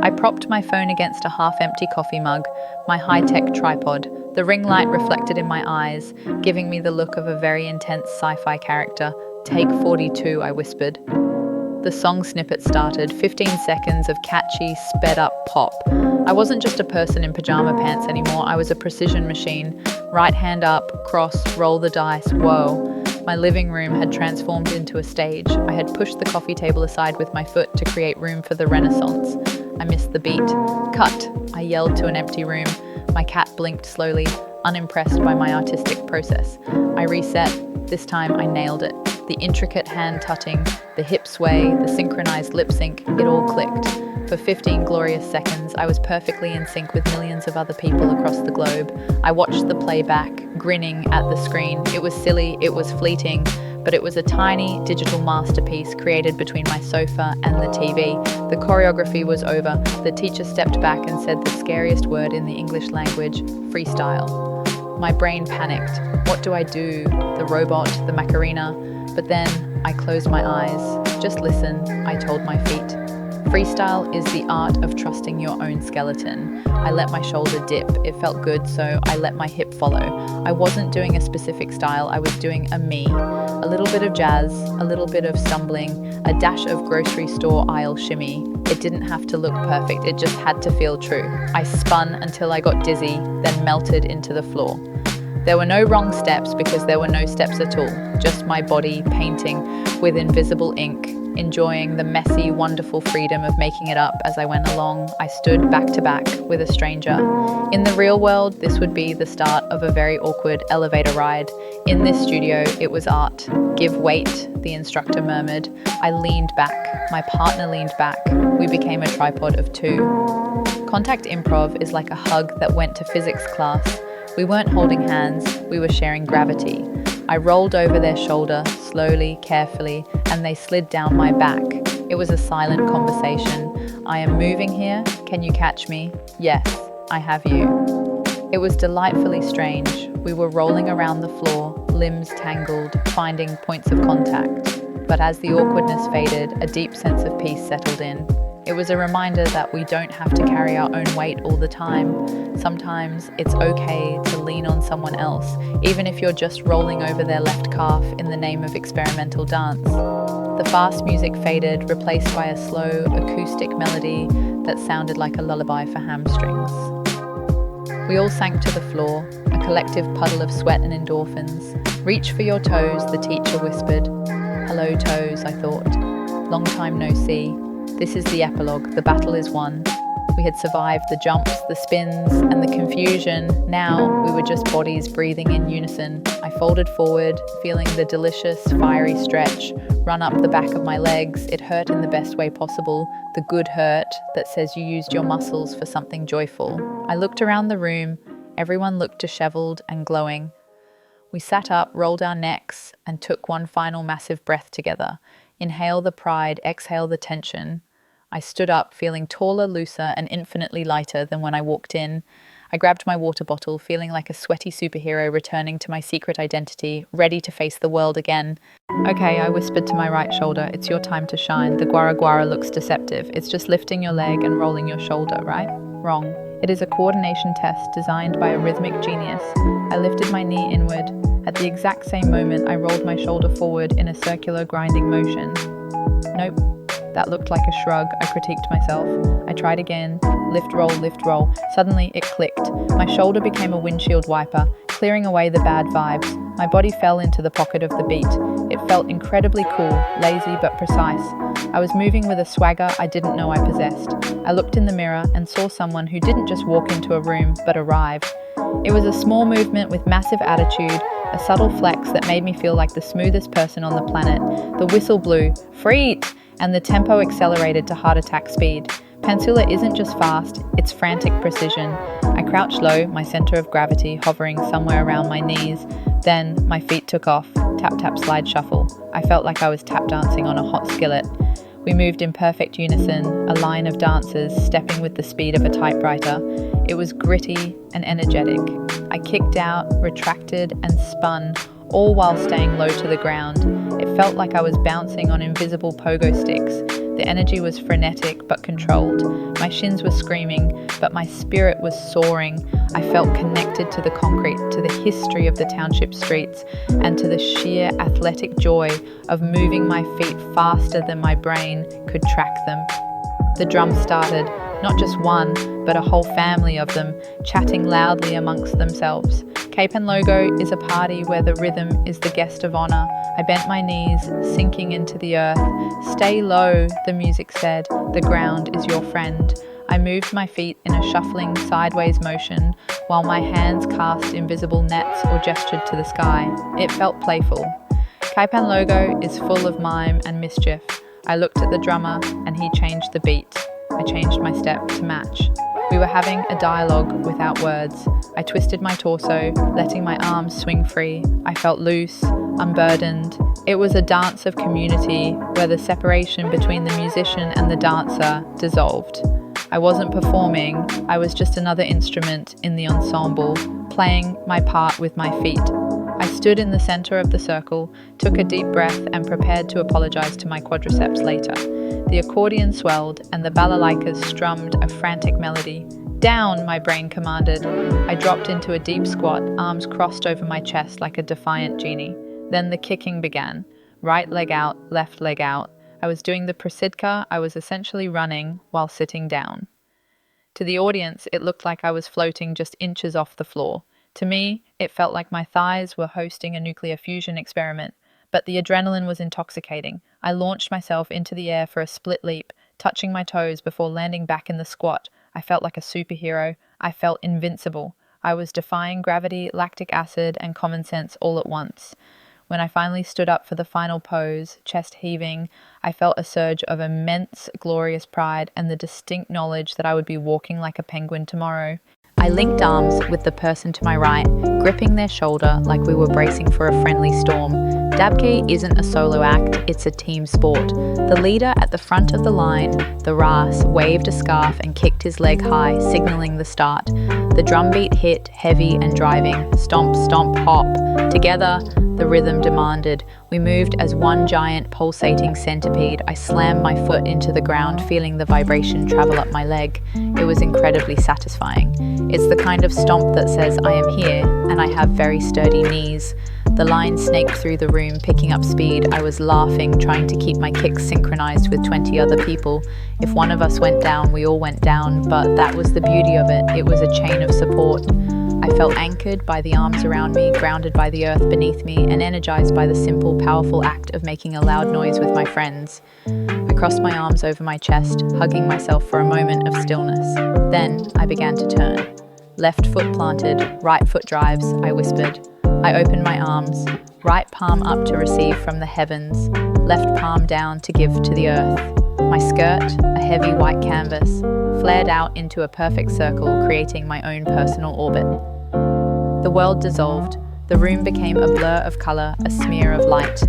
I propped my phone against a half-empty coffee mug, my high-tech tripod. The ring light reflected in my eyes, giving me the look of a very intense sci-fi character. "Take 42, I whispered. The song snippet started, 15 seconds of catchy, sped-up pop. I wasn't just a person in pajama pants anymore, I was a precision machine. Right hand up, cross, roll the dice, whoa. My living room had transformed into a stage. I had pushed the coffee table aside with my foot to create room for the Renaissance. I missed the beat. "Cut!" I yelled to an empty room. My cat blinked slowly, unimpressed by my artistic process. I reset. This time I nailed it. The intricate hand tutting, the hip sway, the synchronized lip sync, it all clicked. For 15 glorious seconds, I was perfectly in sync with millions of other people across the globe. I watched the playback, grinning at the screen. It was silly, it was fleeting, but it was a tiny digital masterpiece created between my sofa and the TV. The choreography was over. The teacher stepped back and said the scariest word in the English language, freestyle. My brain panicked. What do I do? The robot, the Macarena? But then I closed my eyes. Just listen, I told my feet. Freestyle is the art of trusting your own skeleton. I let my shoulder dip. It felt good, so I let my hip follow. I wasn't doing a specific style, I was doing a me. A little bit of jazz, a little bit of stumbling, a dash of grocery store aisle shimmy. It didn't have to look perfect, it just had to feel true. I spun until I got dizzy, then melted into the floor. There were no wrong steps because there were no steps at all, just my body painting with invisible ink, enjoying the messy, wonderful freedom of making it up as I went along. I stood back to back with a stranger. In the real world, this would be the start of a very awkward elevator ride. In this studio, it was art. "Give weight," the instructor murmured. I leaned back. My partner leaned back. We became a tripod of two. Contact improv is like a hug that went to physics class. We weren't holding hands, we were sharing gravity. I rolled over their shoulder, slowly, carefully, and they slid down my back. It was a silent conversation. "I am moving here. Can you catch me?" "Yes, I have you." It was delightfully strange. We were rolling around the floor, limbs tangled, finding points of contact. But as the awkwardness faded, a deep sense of peace settled in. It was a reminder that we don't have to carry our own weight all the time. Sometimes it's okay to lean on someone else, even if you're just rolling over their left calf in the name of experimental dance. The fast music faded, replaced by a slow, acoustic melody that sounded like a lullaby for hamstrings. We all sank to the floor, a collective puddle of sweat and endorphins. "Reach for your toes," the teacher whispered. "Hello, toes," I thought. Long time no see. This is the epilogue. The battle is won. We had survived the jumps, the spins, and the confusion. Now we were just bodies breathing in unison. I folded forward, feeling the delicious, fiery stretch run up the back of my legs. It hurt in the best way possible, the good hurt that says you used your muscles for something joyful. I looked around the room. Everyone looked disheveled and glowing. We sat up, rolled our necks, and took one final massive breath together. Inhale the pride, exhale the tension. I stood up, feeling taller, looser, and infinitely lighter than when I walked in. I grabbed my water bottle, feeling like a sweaty superhero returning to my secret identity, ready to face the world again. "Okay," I whispered to my right shoulder, "it's your time to shine. The guara guara looks deceptive. It's just lifting your leg and rolling your shoulder, right?" Wrong. It is a coordination test designed by a rhythmic genius. I lifted my knee inward. At the exact same moment, I rolled my shoulder forward in a circular grinding motion. Nope. That looked like a shrug, I critiqued myself. I tried again. Lift, roll, lift, roll. Suddenly, it clicked. My shoulder became a windshield wiper, clearing away the bad vibes. My body fell into the pocket of the beat. It felt incredibly cool, lazy but precise. I was moving with a swagger I didn't know I possessed. I looked in the mirror and saw someone who didn't just walk into a room, but arrived. It was a small movement with massive attitude, a subtle flex that made me feel like the smoothest person on the planet. The whistle blew, "Freet!" and the tempo accelerated to heart attack speed. Pantsular isn't just fast, it's frantic precision. I crouched low, my center of gravity hovering somewhere around my knees. Then my feet took off, tap tap slide shuffle. I felt like I was tap dancing on a hot skillet. We moved in perfect unison, a line of dancers stepping with the speed of a typewriter. It was gritty and energetic. I kicked out, retracted, and spun, all while staying low to the ground. It felt like I was bouncing on invisible pogo sticks. The energy was frenetic but controlled. My shins were screaming, but my spirit was soaring. I felt connected to the concrete, to the history of the township streets, and to the sheer athletic joy of moving my feet faster than my brain could track them. The drums started, not just one, but a whole family of them, chatting loudly amongst themselves. Cape and Logo is a party where the rhythm is the guest of honor. I bent my knees, sinking into the earth. Stay low, the music said. The ground is your friend. I moved my feet in a shuffling sideways motion, while my hands cast invisible nets or gestured to the sky. It felt playful. Cape and Logo is full of mime and mischief. I looked at the drummer and he changed the beat. I changed my step to match. We were having a dialogue without words. I twisted my torso, letting my arms swing free. I felt loose, unburdened. It was a dance of community where the separation between the musician and the dancer dissolved. I wasn't performing, I was just another instrument in the ensemble, playing my part with my feet. I stood in the center of the circle, took a deep breath and prepared to apologize to my quadriceps later. The accordion swelled and the balalaikas strummed a frantic melody. Down, my brain commanded. I dropped into a deep squat, arms crossed over my chest like a defiant genie. Then the kicking began. Right leg out, left leg out. I was doing the prasidka. I was essentially running while sitting down. To the audience, it looked like I was floating just inches off the floor. To me, it felt like my thighs were hosting a nuclear fusion experiment, but the adrenaline was intoxicating. I launched myself into the air for a split leap, touching my toes before landing back in the squat. I felt like a superhero. I felt invincible. I was defying gravity, lactic acid, and common sense all at once. When I finally stood up for the final pose, chest heaving, I felt a surge of immense, glorious pride and the distinct knowledge that I would be walking like a penguin tomorrow. I linked arms with the person to my right, gripping their shoulder like we were bracing for a friendly storm. Dabke isn't a solo act, it's a team sport. The leader at the front of the line, the Ras, waved a scarf and kicked his leg high, signaling the start. The drum beat hit, heavy and driving. Stomp, stomp, hop. Together, the rhythm demanded. We moved as one giant pulsating centipede. I slammed my foot into the ground, feeling the vibration travel up my leg. It was incredibly satisfying. It's the kind of stomp that says, I am here, and I have very sturdy knees. The line snaked through the room, picking up speed. I was laughing, trying to keep my kicks synchronized with 20 other people. If one of us went down, we all went down, but that was the beauty of it. It was a chain of support. I felt anchored by the arms around me, grounded by the earth beneath me, and energized by the simple, powerful act of making a loud noise with my friends. I crossed my arms over my chest, hugging myself for a moment of stillness. Then I began to turn. Left foot planted, right foot drives, I whispered. I opened my arms, right palm up to receive from the heavens, left palm down to give to the earth. My skirt, a heavy white canvas, flared out into a perfect circle, creating my own personal orbit. The world dissolved. The room became a blur of color, a smear of light.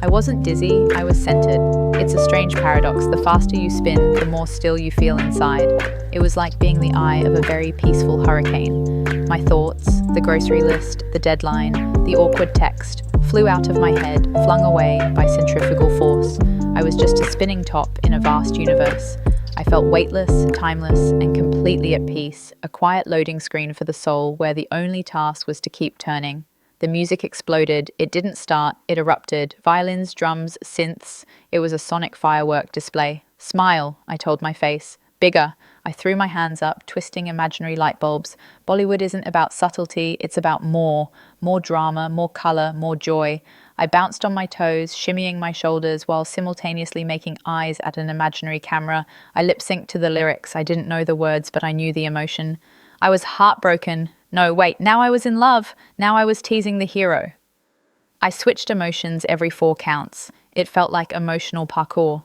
I wasn't dizzy, I was centered. It's a strange paradox. The faster you spin, the more still you feel inside. It was like being the eye of a very peaceful hurricane. My thoughts, the grocery list, the deadline, the awkward text, flew out of my head, flung away by centrifugal force. I was just a spinning top in a vast universe. I felt weightless, timeless, and completely at peace, a quiet loading screen for the soul where the only task was to keep turning. The music exploded. It didn't start, it erupted. Violins, drums, synths. It was a sonic firework display. Smile, I told my face. Bigger. I threw my hands up, twisting imaginary light bulbs. Bollywood isn't about subtlety, it's about more. More drama, more color, more joy. I bounced on my toes, shimmying my shoulders while simultaneously making eyes at an imaginary camera. I lip-synced to the lyrics. I didn't know the words, but I knew the emotion. I was heartbroken. No, wait, now I was in love. Now I was teasing the hero. I switched emotions every 4 counts. It felt like emotional parkour.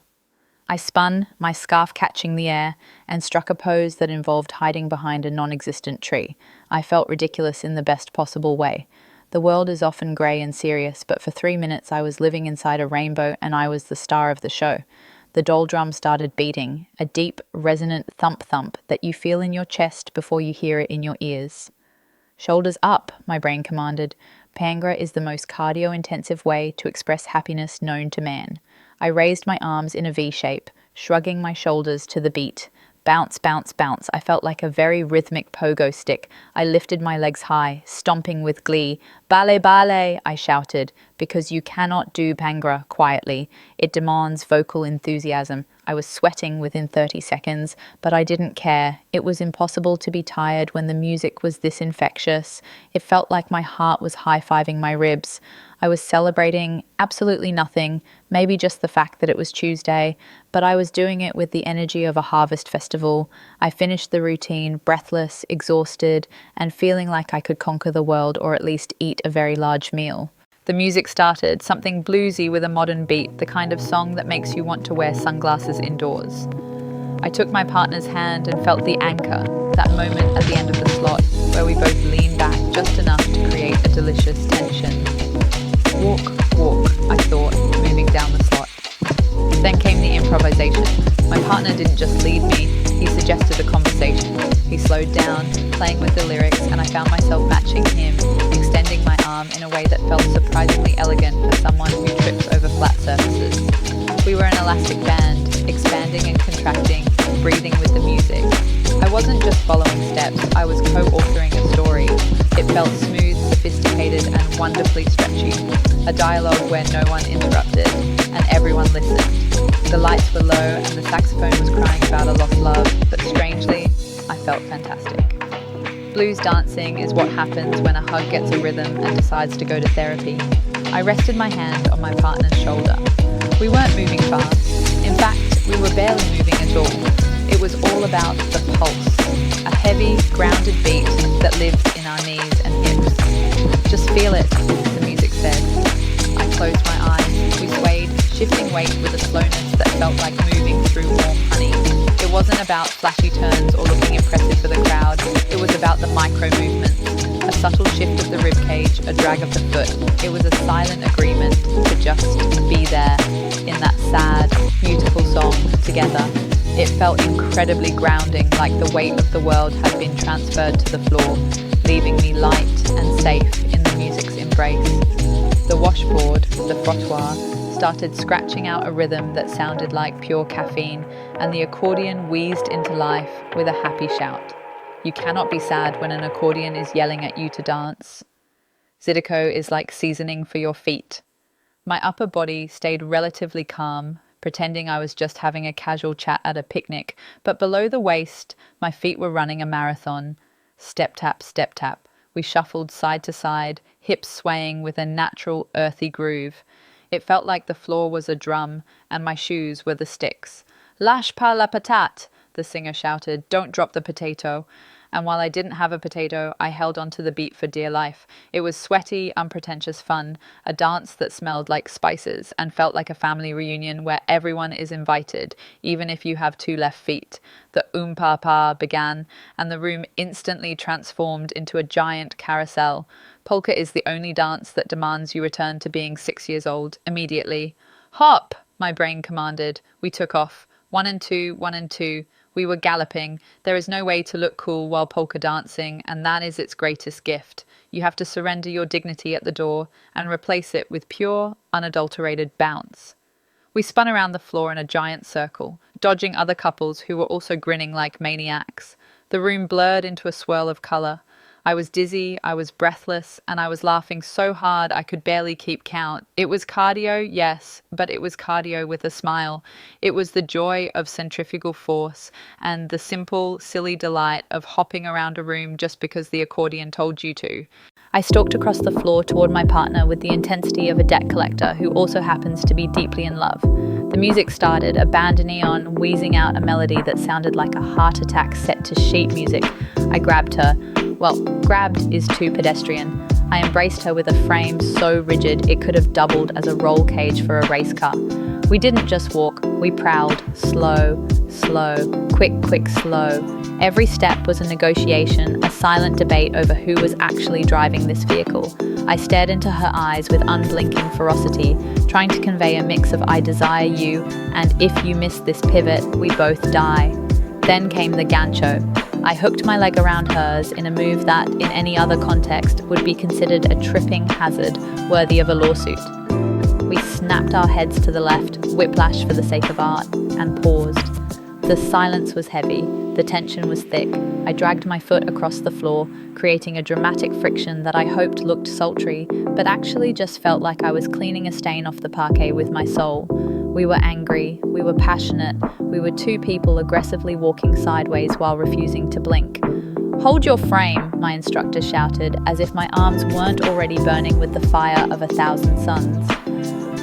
I spun, my scarf catching the air, and struck a pose that involved hiding behind a non-existent tree. I felt ridiculous in the best possible way. The world is often grey and serious, but for 3 minutes I was living inside a rainbow and I was the star of the show. The doldrum started beating, a deep, resonant thump-thump that you feel in your chest before you hear it in your ears. Shoulders up, my brain commanded. Bhangra is the most cardio-intensive way to express happiness known to man. I raised my arms in a V shape, shrugging my shoulders to the beat. Bounce, bounce, bounce. I felt like a very rhythmic pogo stick. I lifted my legs high, stomping with glee. Ballet, ballet, I shouted, because you cannot do Bhangra quietly. It demands vocal enthusiasm. I was sweating within 30 seconds, but I didn't care. It was impossible to be tired when the music was this infectious. It felt like my heart was high-fiving my ribs. I was celebrating absolutely nothing, maybe just the fact that it was Tuesday, but I was doing it with the energy of a harvest festival. I finished the routine, breathless, exhausted, and feeling like I could conquer the world or at least eat a very large meal. The music started, something bluesy with a modern beat, the kind of song that makes you want to wear sunglasses indoors. I took my partner's hand and felt the anchor, that moment at the end of the slot, where we both leaned back just enough to create a delicious tension. Walk, walk, I thought, moving down the slot. Then came the improvisation. My partner didn't just lead me, he suggested a conversation. He slowed down, playing with the lyrics, and I found myself matching him, extending my arm in a way that felt surprisingly elegant for someone who trips over flat surfaces. We were an elastic band, expanding and contracting, breathing with the music. I wasn't just following steps, I was co-authoring a story. It felt smooth, sophisticated, and wonderfully stretchy. A dialogue where no one interrupted, and everyone listened. The lights were low, and the saxophone was crying about a lost love, but strangely, I felt fantastic. Blues dancing is what happens when a hug gets a rhythm and decides to go to therapy. I rested my hand on my partner's shoulder. We weren't moving fast. In fact, we were barely moving at all. It was all about the pulse, a heavy, grounded beat that lived in our knees and hips. Just feel it, the music said. I closed my eyes. We swayed, shifting weight with a slowness that felt like moving through warm honey. It wasn't about flashy turns or looking impressive for the crowd. It was about the micro movements, a subtle shift of the ribcage, a drag of the foot. It was a silent agreement to just be there in that sad, beautiful song together. It felt incredibly grounding, like the weight of the world had been transferred to the floor, leaving me light and safe in the music's embrace. The washboard, the frottoir, started scratching out a rhythm that sounded like pure caffeine, and the accordion wheezed into life with a happy shout. You cannot be sad when an accordion is yelling at you to dance. Zydeco is like seasoning for your feet. My upper body stayed relatively calm, pretending I was just having a casual chat at a picnic, but below the waist, my feet were running a marathon. Step tap, step tap. We shuffled side to side, hips swaying with a natural, earthy groove. It felt like the floor was a drum, and my shoes were the sticks. Lâche pas la patate, the singer shouted. Don't drop the potato. And while I didn't have a potato, I held onto the beat for dear life. It was sweaty, unpretentious fun, a dance that smelled like spices and felt like a family reunion where everyone is invited, even if you have two left feet. The pa began, and the room instantly transformed into a giant carousel. Polka is the only dance that demands you return to being 6 years old immediately. Hop, my brain commanded. We took off. 1 and 2, 1 and 2. We were galloping. There is no way to look cool while polka dancing, and that is its greatest gift. You have to surrender your dignity at the door and replace it with pure, unadulterated bounce. We spun around the floor in a giant circle, dodging other couples who were also grinning like maniacs. The room blurred into a swirl of color. I was dizzy, I was breathless, and I was laughing so hard I could barely keep count. It was cardio, yes, but it was cardio with a smile. It was the joy of centrifugal force and the simple, silly delight of hopping around a room just because the accordion told you to. I stalked across the floor toward my partner with the intensity of a debt collector who also happens to be deeply in love. The music started, a bandoneon wheezing out a melody that sounded like a heart attack set to sheet music. I grabbed her. Well, grabbed is too pedestrian. I embraced her with a frame so rigid it could have doubled as a roll cage for a race car. We didn't just walk, we prowled. Slow, slow, quick, quick, slow. Every step was a negotiation, a silent debate over who was actually driving this vehicle. I stared into her eyes with unblinking ferocity, trying to convey a mix of I desire you and if you miss this pivot, we both die. Then came the gancho. I hooked my leg around hers in a move that, in any other context, would be considered a tripping hazard worthy of a lawsuit. We snapped our heads to the left, whiplash for the sake of art, and paused. The silence was heavy, the tension was thick. I dragged my foot across the floor, creating a dramatic friction that I hoped looked sultry, but actually just felt like I was cleaning a stain off the parquet with my soul. We were angry, we were passionate, we were two people aggressively walking sideways while refusing to blink. "Hold your frame," my instructor shouted, as if my arms weren't already burning with the fire of 1,000 suns.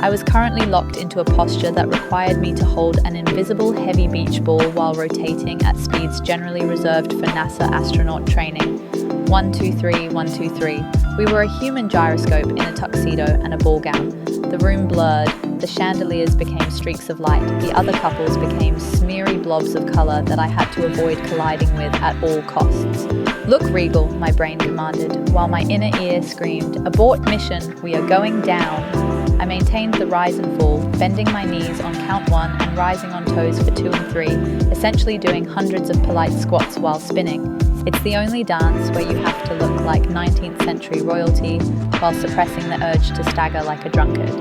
I was currently locked into a posture that required me to hold an invisible heavy beach ball while rotating at speeds generally reserved for NASA astronaut training. 1, 2, 3, 1, 2, 3. We were a human gyroscope in a tuxedo and a ball gown. The room blurred, the chandeliers became streaks of light, the other couples became smeary blobs of colour that I had to avoid colliding with at all costs. "Look regal," my brain commanded, while my inner ear screamed, "Abort mission, we are going down." I maintained the rise and fall, bending my knees on count 1 and rising on toes for 2 and 3, essentially doing hundreds of polite squats while spinning. It's the only dance where you have to look like 19th century royalty while suppressing the urge to stagger like a drunkard.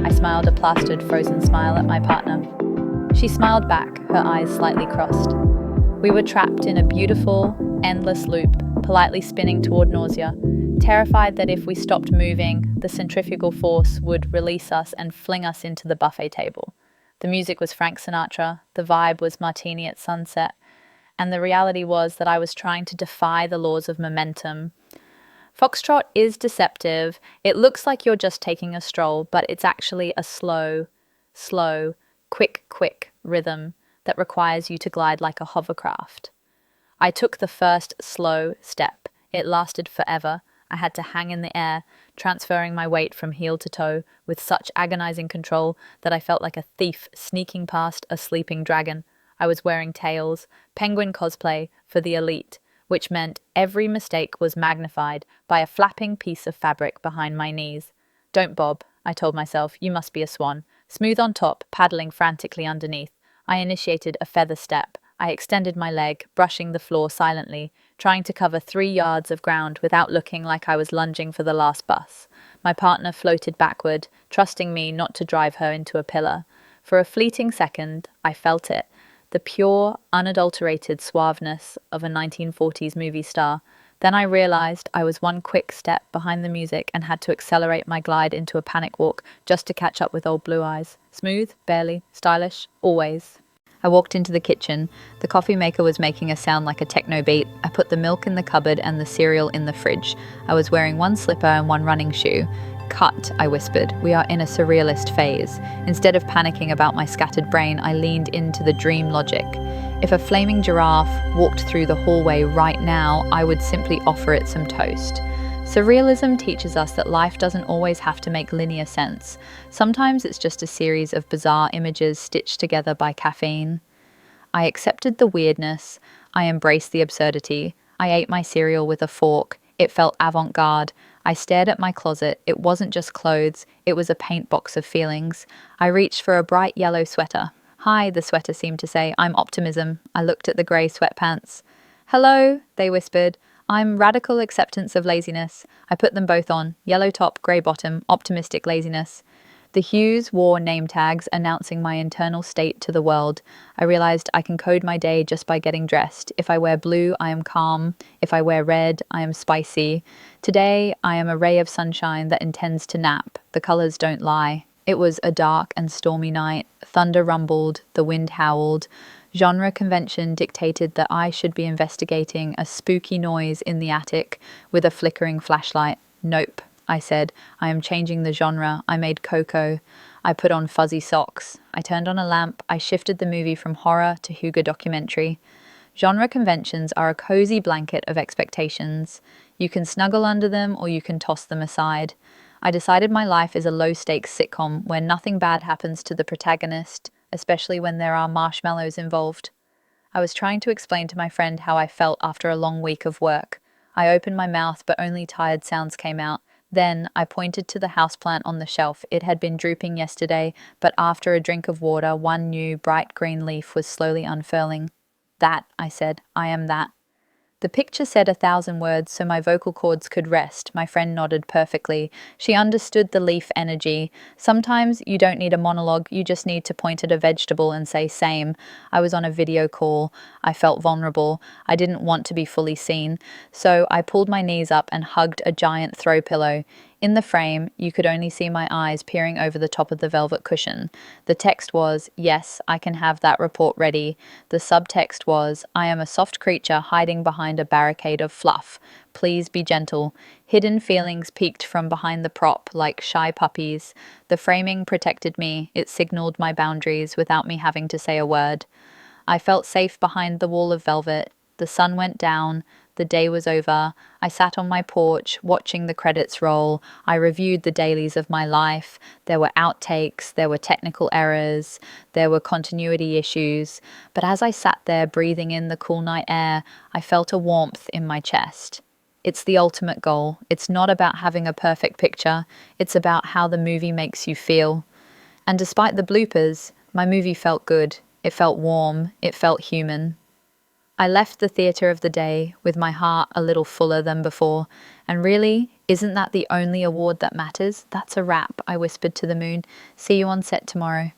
I smiled a plastered, frozen smile at my partner. She smiled back, her eyes slightly crossed. We were trapped in a beautiful, endless loop, politely spinning toward nausea, terrified that if we stopped moving, the centrifugal force would release us and fling us into the buffet table. The music was Frank Sinatra, the vibe was Martini at sunset, and the reality was that I was trying to defy the laws of momentum. Foxtrot is deceptive. It looks like you're just taking a stroll, but it's actually a slow, quick rhythm that requires you to glide like a hovercraft. I took the first slow step. It lasted forever. I had to hang in the air, transferring my weight from heel to toe with such agonizing control that I felt like a thief sneaking past a sleeping dragon. I was wearing tails, penguin cosplay for the elite, which meant every mistake was magnified by a flapping piece of fabric behind my knees. "Don't bob," I told myself, "you must be a swan." Smooth on top, paddling frantically underneath. I initiated a feather step. I extended my leg, brushing the floor silently, trying to cover 3 yards of ground without looking like I was lunging for the last bus. My partner floated backward, trusting me not to drive her into a pillar. For a fleeting second, I felt it. The pure, unadulterated suaveness of a 1940s movie star. Then I realized I was one quick step behind the music and had to accelerate my glide into a panic walk just to catch up with old Blue Eyes. Smooth, barely, stylish, always. I walked into the kitchen. The coffee maker was making a sound like a techno beat. I put the milk in the cupboard and the cereal in the fridge. I was wearing one slipper and one running shoe. "Cut," I whispered. "We are in a surrealist phase." Instead of panicking about my scattered brain, I leaned into the dream logic. If a flaming giraffe walked through the hallway right now, I would simply offer it some toast. Surrealism teaches us that life doesn't always have to make linear sense. Sometimes it's just a series of bizarre images stitched together by caffeine. I accepted the weirdness. I embraced the absurdity. I ate my cereal with a fork. It felt avant-garde. I stared at my closet. It wasn't just clothes. It was a paint box of feelings. I reached for a bright yellow sweater. "Hi," the sweater seemed to say. "I'm optimism." I looked at the grey sweatpants. "Hello," they whispered. "I'm radical acceptance of laziness." I put them both on. Yellow top, grey bottom, optimistic laziness. The hues wore name tags announcing my internal state to the world. I realized I can code my day just by getting dressed. If I wear blue, I am calm. If I wear red, I am spicy. Today, I am a ray of sunshine that intends to nap. The colors don't lie. It was a dark and stormy night. Thunder rumbled, the wind howled. Genre convention dictated that I should be investigating a spooky noise in the attic with a flickering flashlight. "Nope," I said. "I am changing the genre." I made cocoa. I put on fuzzy socks. I turned on a lamp. I shifted the movie from horror to hygge documentary. Genre conventions are a cozy blanket of expectations. You can snuggle under them or you can toss them aside. I decided my life is a low-stakes sitcom where nothing bad happens to the protagonist, especially when there are marshmallows involved. I was trying to explain to my friend how I felt after a long week of work. I opened my mouth, but only tired sounds came out. Then I pointed to the houseplant on the shelf. It had been drooping yesterday, but after a drink of water, one new, bright green leaf was slowly unfurling. "That," I said. "I am that." The picture said 1,000 words so my vocal cords could rest. My friend nodded perfectly. She understood the leaf energy. Sometimes you don't need a monologue, you just need to point at a vegetable and say same. I was on a video call. I felt vulnerable. I didn't want to be fully seen. So I pulled my knees up and hugged a giant throw pillow. In the frame, you could only see my eyes peering over the top of the velvet cushion. The text was, "Yes, I can have that report ready." The subtext was, "I am a soft creature hiding behind a barricade of fluff. Please be gentle." Hidden feelings peeked from behind the prop like shy puppies. The framing protected me. It signaled my boundaries without me having to say a word. I felt safe behind the wall of velvet. The sun went down. The day was over. I sat on my porch, watching the credits roll. I reviewed the dailies of my life. There were outtakes, there were technical errors, there were continuity issues. But as I sat there breathing in the cool night air, I felt a warmth in my chest. It's the ultimate goal. It's not about having a perfect picture. It's about how the movie makes you feel. And despite the bloopers, my movie felt good. It felt warm. It felt human. I left the theatre of the day with my heart a little fuller than before. And really, isn't that the only award that matters? That's a wrap, I whispered to the moon. See you on set tomorrow.